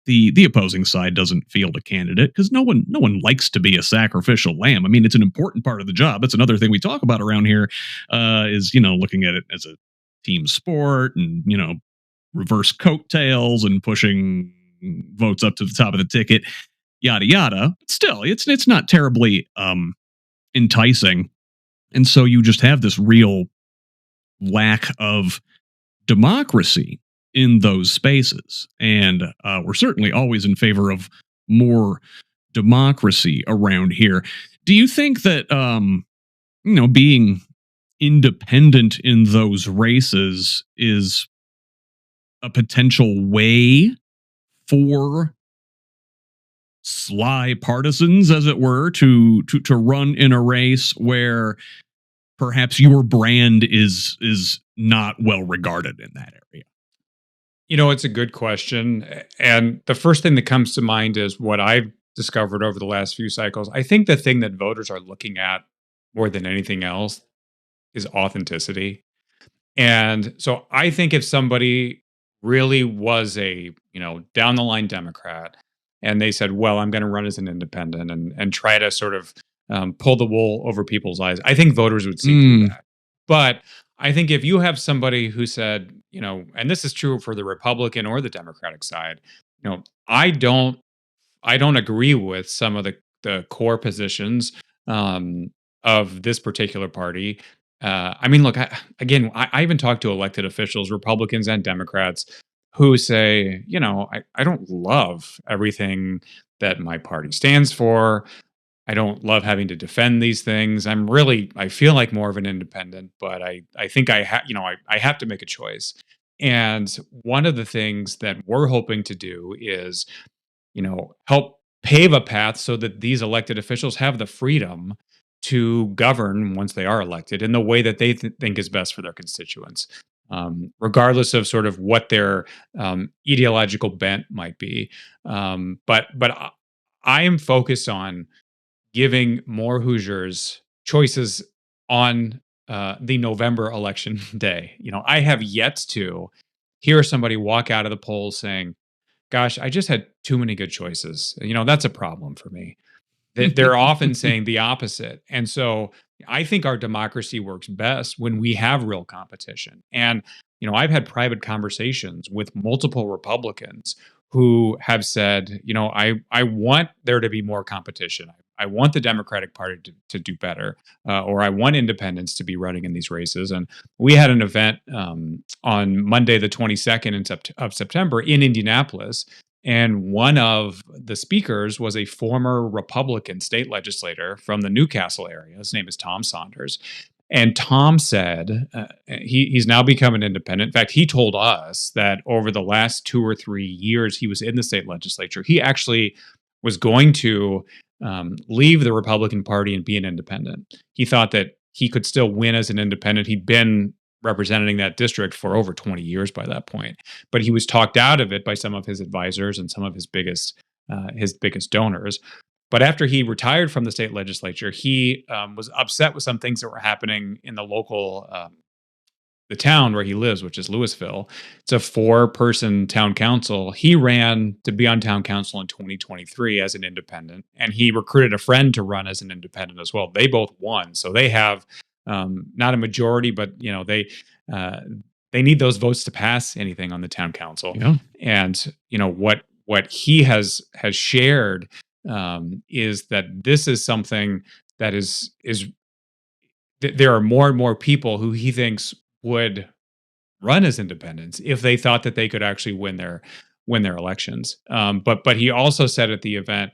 the opposing side doesn't field a candidate because no one likes to be a sacrificial lamb. I mean, it's an important part of the job. That's another thing we talk about around here, is looking at it as a team sport, and reverse coattails and pushing votes up to the top of the ticket, yada yada. Still, it's not terribly enticing, and so you just have this real lack of democracy in those spaces. And we're certainly always in favor of more democracy around here. Do you think that being independent in those races is a potential way for sly partisans, as it were, to run in a race where perhaps your brand is not well regarded in that area? It's a good question. And the first thing that comes to mind is what I've discovered over the last few cycles. I think the thing that voters are looking at more than anything else is authenticity. And so I think if somebody really was a, down the line Democrat, and they said, well, I'm going to run as an independent and try to sort of pull the wool over people's eyes, I think voters would see through that. But I think if you have somebody who said, and this is true for the Republican or the Democratic side, I don't agree with some of the core positions of this particular party. I mean, look, I even talked to elected officials, Republicans and Democrats, who say, I don't love everything that my party stands for. I don't love having to defend these things. I feel like more of an independent, but I think I have to make a choice. And one of the things that we're hoping to do is, help pave a path so that these elected officials have the freedom to govern once they are elected in the way that they think is best for their constituents, regardless of sort of what their ideological bent might be. But I am focused on giving more Hoosiers choices on the November election day. I have yet to hear somebody walk out of the polls saying, "Gosh, I just had too many good choices." That's a problem for me. They're often saying the opposite. And so I think our democracy works best when we have real competition. And, I've had private conversations with multiple Republicans who have said, I want there to be more competition. I want the Democratic Party to do better, or I want independents to be running in these races. And we had an event on Monday, the 22nd of September in Indianapolis. And one of the speakers was a former Republican state legislator from the Newcastle area. His name is Tom Saunders. And Tom said he's now become an independent. In fact, he told us that over the last 2 or 3 years he was in the state legislature, he actually was going to leave the Republican Party and be an independent. He thought that he could still win as an independent. He'd been representing that district for over 20 years by that point. But he was talked out of it by some of his advisors and some of his biggest donors. But after he retired from the state legislature, he was upset with some things that were happening in the local, the town where he lives, which is Louisville. It's a 4-person town council. He ran to be on town council in 2023 as an independent, and he recruited a friend to run as an independent as well. They both won, so they have not a majority, but they need those votes to pass anything on the town council. Yeah. And what he has shared is that this is something that is there are more and more people who he thinks would run as independents if they thought that they could actually win their elections. But he also said at the event,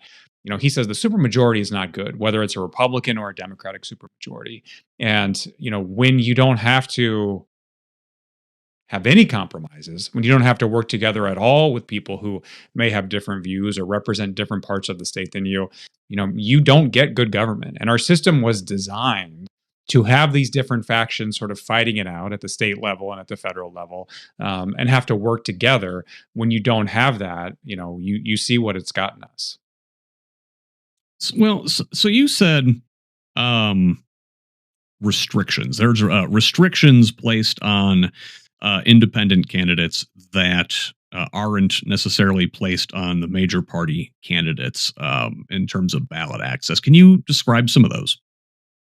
he says the supermajority is not good, whether it's a Republican or a Democratic supermajority. And, when you don't have to have any compromises, when you don't have to work together at all with people who may have different views or represent different parts of the state than you don't get good government. And our system was designed to have these different factions sort of fighting it out at the state level and at the federal level, and have to work together. When you don't have that, you see what it's gotten us. Well, so you said restrictions. There's restrictions placed on independent candidates that aren't necessarily placed on the major party candidates in terms of ballot access. Can you describe some of those?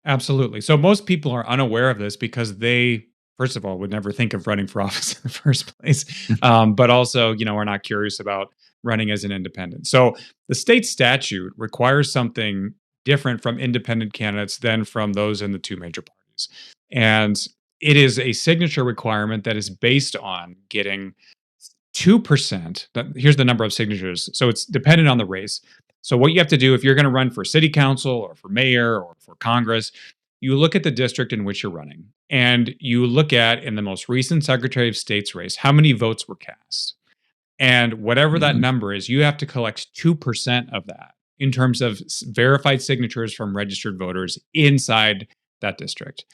Absolutely. So most people are unaware of this because they, first of all, would never think of running for office in the first place, but also, are not curious about running as an independent. So the state statute requires something different from independent candidates than from those in the 2 major parties. And it is a signature requirement that is based on getting 2%. Here's the number of signatures. So it's dependent on the race. So what you have to do if you're going to run for city council or for mayor or for Congress, you look at the district in which you're running, and you look at, in the most recent Secretary of State's race, how many votes were cast. And whatever that number is, you have to collect 2% of that in terms of verified signatures from registered voters inside that district.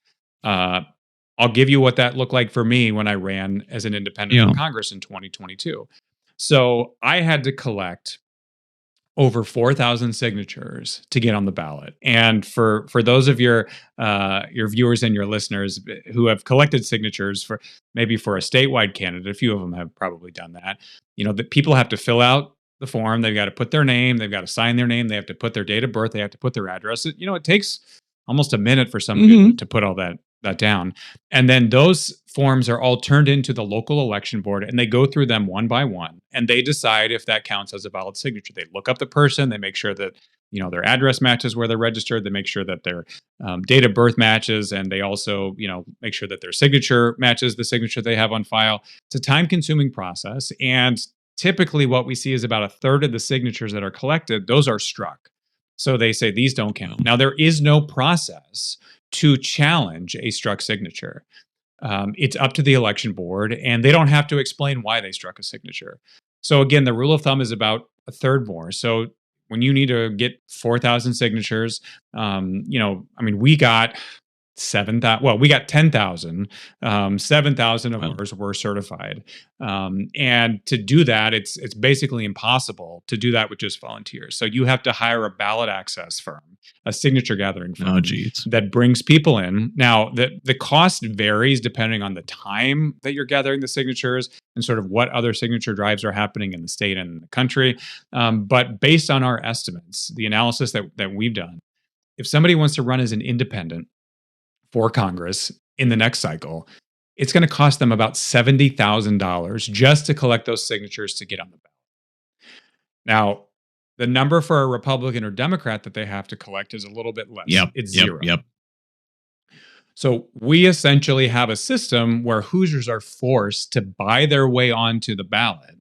I'll give you what that looked like for me when I ran as an independent for Congress in 2022. So I had to collect over 4,000 signatures to get on the ballot. And for those of your viewers and your listeners who have collected signatures for a statewide candidate, a few of them have probably done that. That people have to fill out the form. They've got to put their name. They've got to sign their name. They have to put their date of birth. They have to put their address. It takes almost a minute for somebody to put all that down. And then those forms are all turned into the local election board, and they go through them one by one, and they decide if that counts as a valid signature. They look up the person, they make sure that their address matches where they're registered. They make sure that their date of birth matches, and they also, make sure that their signature matches the signature they have on file. It's a time-consuming process, and typically what we see is about a third of the signatures that are collected, those are struck. So they say these don't count. Now, there is no process to challenge a struck signature. It's up to the election board, and they don't have to explain why they struck a signature. So again, the rule of thumb is about a third more. So when you need to get 4,000 signatures, we got 7,000. Well, we got 10,000. 7,000 of ours were certified, and to do that, it's basically impossible to do that with just volunteers. So you have to hire a ballot access firm, a signature gathering firm that brings people in. Now, the cost varies depending on the time that you're gathering the signatures and sort of what other signature drives are happening in the state and the country. But based on our estimates, the analysis that we've done, if somebody wants to run as an independent for Congress in the next cycle, it's going to cost them about $70,000 just to collect those signatures to get on the ballot. Now, the number for a Republican or Democrat that they have to collect is a little bit less. It's zero. So we essentially have a system where Hoosiers are forced to buy their way onto the ballot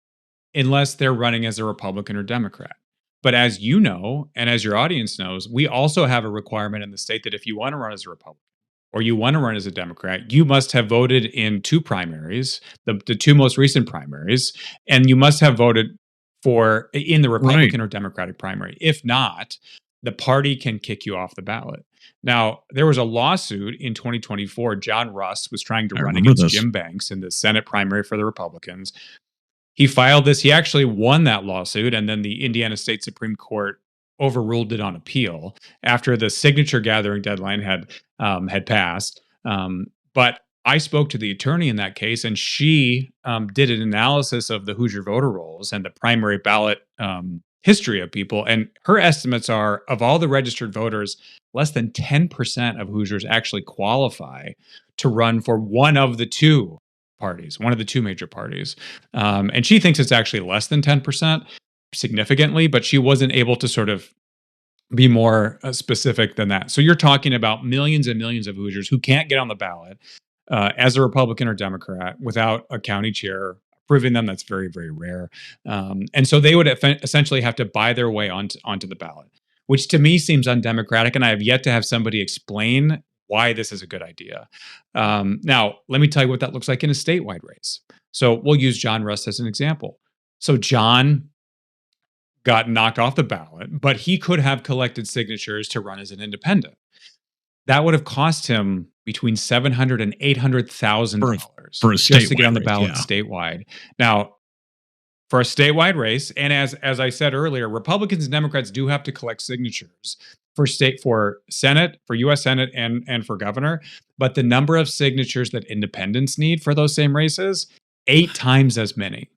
unless they're running as a Republican or Democrat. But as you know, and as your audience knows, we also have a requirement in the state that if you want to run as a Republican or you want to run as a Democrat, you must have voted in two primaries, the two most recent primaries, and you must have voted in the Republican or Democratic primary. If not, the party can kick you off the ballot. Now, there was a lawsuit in 2024. John Rust was trying to run against Jim Banks in the Senate primary for the Republicans. He filed this. He actually won that lawsuit, and then the Indiana State Supreme Court overruled it on appeal after the signature gathering deadline had passed. But I spoke to the attorney in that case, and she did an analysis of the Hoosier voter rolls and the primary ballot history of people. And her estimates are, of all the registered voters, less than 10% of Hoosiers actually qualify to run for one of the two major parties. And she thinks it's actually less than 10%, significantly, but she wasn't able to sort of be more specific than that. So you're talking about millions and millions of Hoosiers who can't get on the ballot as a Republican or Democrat without a county chair approving them. That's very, very rare. And so they would essentially have to buy their way onto the ballot, which to me seems undemocratic. And I have yet to have somebody explain why this is a good idea. Now, let me tell you what that looks like in a statewide race. So we'll use John Rust as an example. So John got knocked off the ballot, but he could have collected signatures to run as an independent. That would have cost him between $700,000 and $800,000 for a just to get on the ballot race, statewide. Now, for a statewide race, and as I said earlier, Republicans and Democrats do have to collect signatures for Senate, for U.S. Senate, and for governor. But the number of signatures that independents need for those same races, 8 times as many.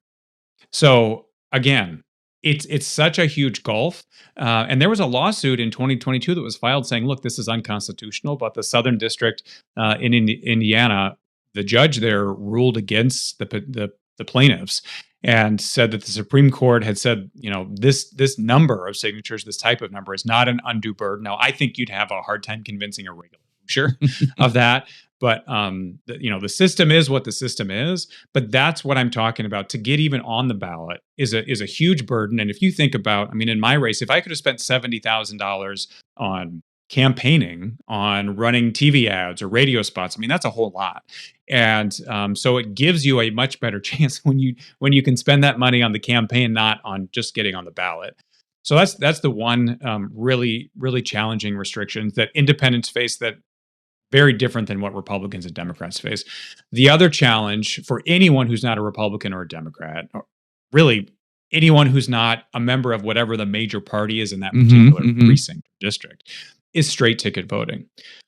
So again, it's such a huge gulf. And there was a lawsuit in 2022 that was filed saying, look, this is unconstitutional. But the Southern District in Indiana, the judge there ruled against the plaintiffs and said that the Supreme Court had said, this number of signatures, this type of number is not an undue burden. Now, I think you'd have a hard time convincing a regular Hoosier of that. But, the system is what the system is. But that's what I'm talking about. To get even on the ballot is a huge burden. And if you think about, in my race, if I could have spent $70,000 on campaigning, on running TV ads or radio spots, that's a whole lot. And so it gives you a much better chance when you can spend that money on the campaign, not on just getting on the ballot. So that's the one really, really challenging restrictions that independents face that very different than what Republicans and Democrats face. The other challenge for anyone who's not a Republican or a Democrat, or really anyone who's not a member of whatever the major party is in that particular precinct or district, is straight ticket voting.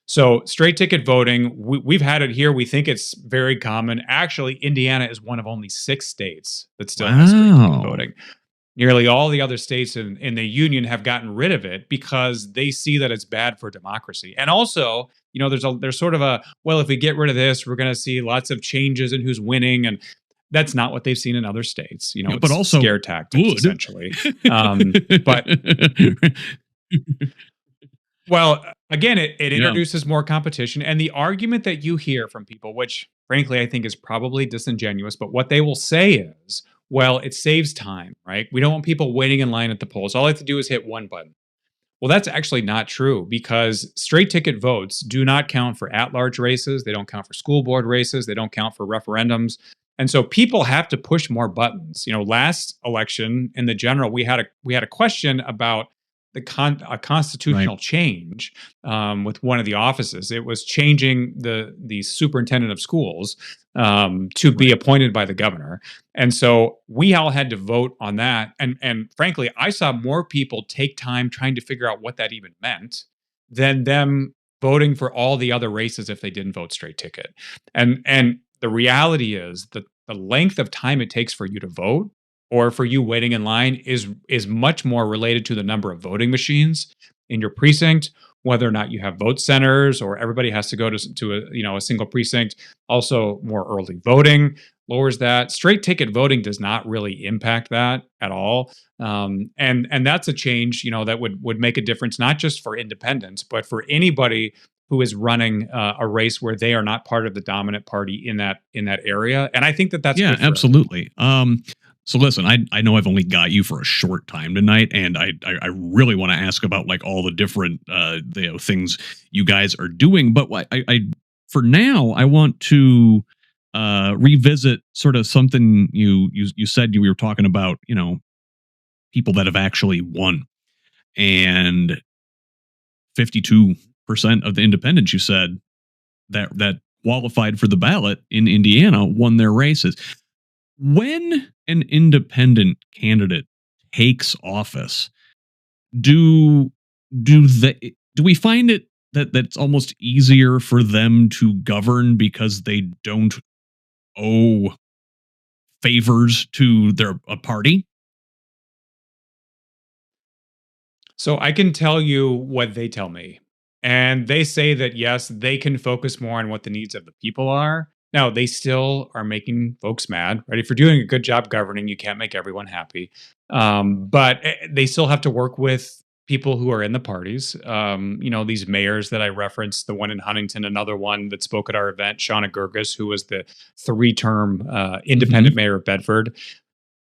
So straight ticket voting, we've had it here. We think it's very common. Actually, Indiana is one of only 6 states that still has straight ticket voting. Nearly all the other states in the union have gotten rid of it because they see that it's bad for democracy. And also, there's sort of if we get rid of this, we're going to see lots of changes in who's winning. And that's not what they've seen in other states. But also scare tactics, essentially. But Well, again, it Yeah. introduces more competition. And the argument that you hear from people, which frankly I think is probably disingenuous, but what they will say is, well, it saves time, right? We don't want people waiting in line at the polls. All I have to do is hit one button. Well, that's actually not true because straight ticket votes do not count for at large races. They don't count for school board races. They don't count for referendums. And so people have to push more buttons. Last election in the general, we had a question about a constitutional change with one of the offices. It was changing the superintendent of schools to be appointed by the governor. And so we all had to vote on that. And frankly, I saw more people take time trying to figure out what that even meant than them voting for all the other races if they didn't vote straight ticket. And the reality is that the length of time it takes for you to vote or for you waiting in line is much more related to the number of voting machines in your precinct, whether or not you have vote centers or everybody has to go to a single precinct. Also, more early voting lowers that. Straight ticket voting does not really impact that at all, and that's a change that would make a difference not just for independents but for anybody who is running a race where they are not part of the dominant party in that area. And I think that's yeah, good for absolutely. So listen, I know I've only got you for a short time tonight, and I really want to ask about like all the different things you guys are doing. But I for now I want to revisit sort of something you said. You were talking about people that have actually won, and 52% of the independents you said that qualified for the ballot in Indiana won their races. When an independent candidate takes office, do we find it that it's almost easier for them to govern because they don't owe favors to a party? So I can tell you what they tell me. And they say that, yes, they can focus more on what the needs of the people are. Now, they still are making folks mad, right? If you're doing a good job governing, you can't make everyone happy. But they still have to work with people who are in the parties. These mayors that I referenced, the one in Huntington, another one that spoke at our event, Shauna Gerges, who was the 3-term independent mayor of Bedford.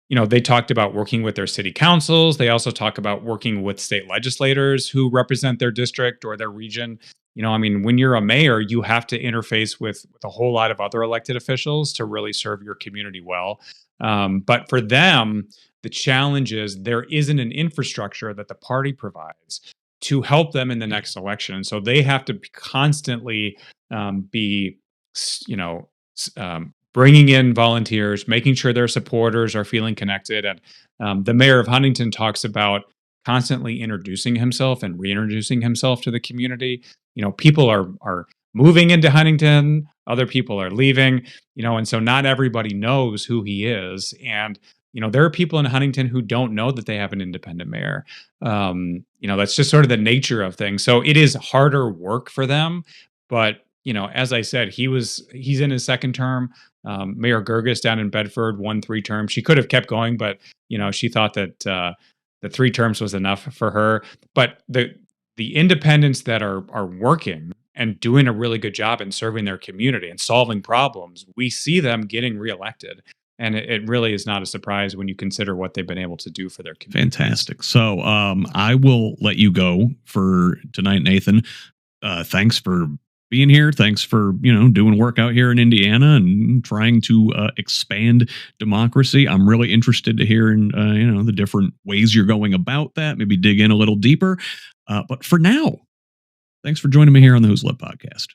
They talked about working with their city councils. They also talk about working with state legislators who represent their district or their region. When you're a mayor, you have to interface with a whole lot of other elected officials to really serve your community well. But for them, the challenge is there isn't an infrastructure that the party provides to help them in the next election. And so they have to constantly be, bringing in volunteers, making sure their supporters are feeling connected. And the mayor of Huntington talks about constantly introducing himself and reintroducing himself to the community. People are moving into Huntington, other people are leaving, and so not everybody knows who he is. And, there are people in Huntington who don't know that they have an independent mayor. That's just sort of the nature of things. So it is harder work for them. But, as I said, he's in his second term. Mayor Gerges down in Bedford won 3 terms. She could have kept going, but she thought that the 3 terms was enough for her. But the independents that are working and doing a really good job in serving their community and solving problems, we see them getting reelected. And it really is not a surprise when you consider what they've been able to do for their community. Fantastic. So I will let you go for tonight, Nathan. Thanks for being here. Thanks for doing work out here in Indiana and trying to expand democracy. I'm really interested to hear the different ways you're going about that. Maybe dig in a little deeper. But for now, thanks for joining me here on the Who's Left podcast.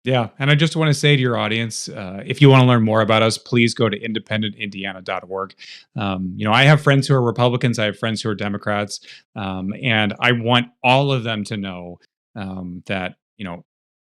Yeah. And I just want to say to your audience, if you want to learn more about us, please go to independentindiana.org. I have friends who are Republicans. I have friends who are Democrats. And I want all of them to know that,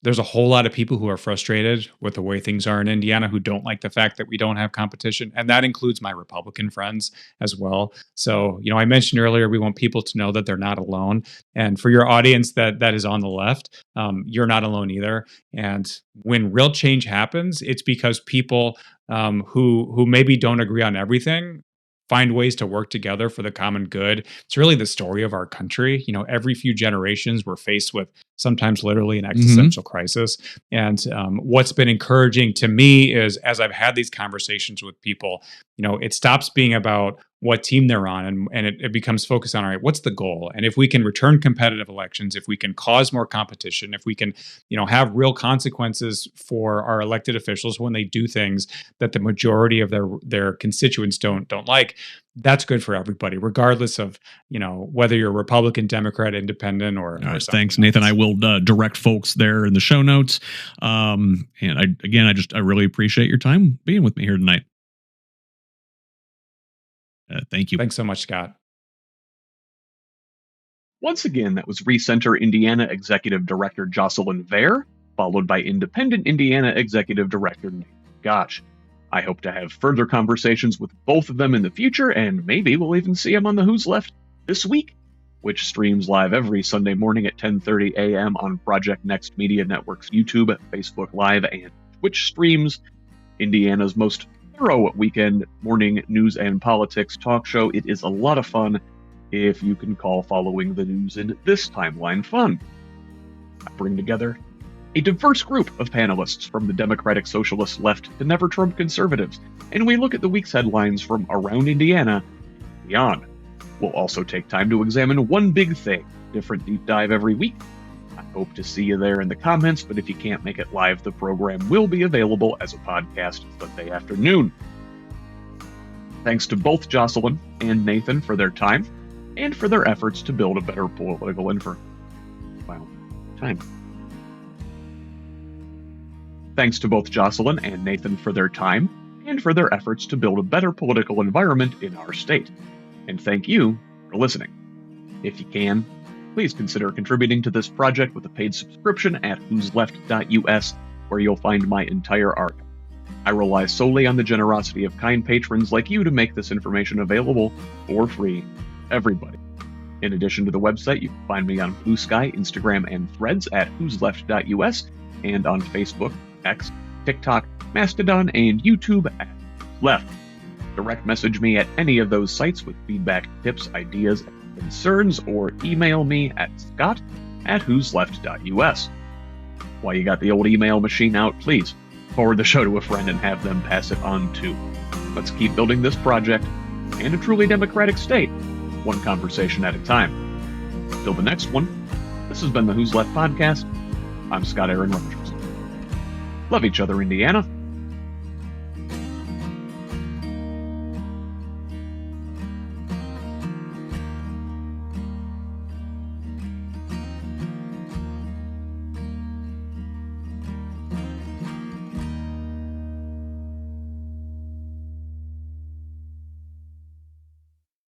there's a whole lot of people who are frustrated with the way things are in Indiana who don't like the fact that we don't have competition. And that includes my Republican friends as well. So, I mentioned earlier, we want people to know that they're not alone. And for your audience that is on the left, you're not alone either. And when real change happens, it's because people who maybe don't agree on everything find ways to work together for the common good. It's really the story of our country. Every few generations we're faced with sometimes literally an existential crisis. And what's been encouraging to me is as I've had these conversations with people, it stops being about what team they're on and it becomes focused on, all right, what's the goal? And if we can return competitive elections, if we can cause more competition, if we can, have real consequences for our elected officials when they do things that the majority of their constituents don't like, that's good for everybody, regardless of, whether you're Republican, Democrat, Independent, or all right, something thanks, Nathan. else. I will direct folks there in the show notes. And I really appreciate your time being with me here tonight. Thank you. Thanks so much, Scott. Once again, that was ReCenter Indiana Executive Director Jocelyn Vare, followed by Independent Indiana Executive Director Nathan Gotch. I hope to have further conversations with both of them in the future, and maybe we'll even see them on the Who's Left this week, which streams live every Sunday morning at 10:30 a.m. on Project Next Media Network's YouTube, Facebook Live, and Twitch streams. Indiana's most thorough weekend morning news and politics talk show. It is a lot of fun if you can call following the news in this timeline fun. I bring together a diverse group of panelists from the Democratic Socialist left to Never Trump conservatives, and we look at the week's headlines from around Indiana and beyond. We'll also take time to examine one big thing, different deep dive every week. I hope to see you there in the comments, but if you can't make it live, the program will be available as a podcast Sunday afternoon. Thanks to both Jocelyn and Nathan for their time and for their efforts to build a better political Thanks to both Jocelyn and Nathan for their time and for their efforts to build a better political environment in our state. And thank you for listening. If you can, please consider contributing to this project with a paid subscription at whosleft.us, where you'll find my entire archive. I rely solely on the generosity of kind patrons like you to make this information available for free to everybody. In addition to the website, you can find me on Blue Sky, Instagram, and Threads at whosleft.us, and on Facebook, X, TikTok, Mastodon, and YouTube at Left. Direct message me at any of those sites with feedback, tips, ideas, and concerns, or email me at scott@whosleft.us. While you got the old email machine out, please forward the show to a friend and have them pass it on too. Let's keep building this project and a truly democratic state, one conversation at a time. Till the next one, this has been the Who's Left podcast. I'm Scott Aaron Rogers. Love each other, Indiana.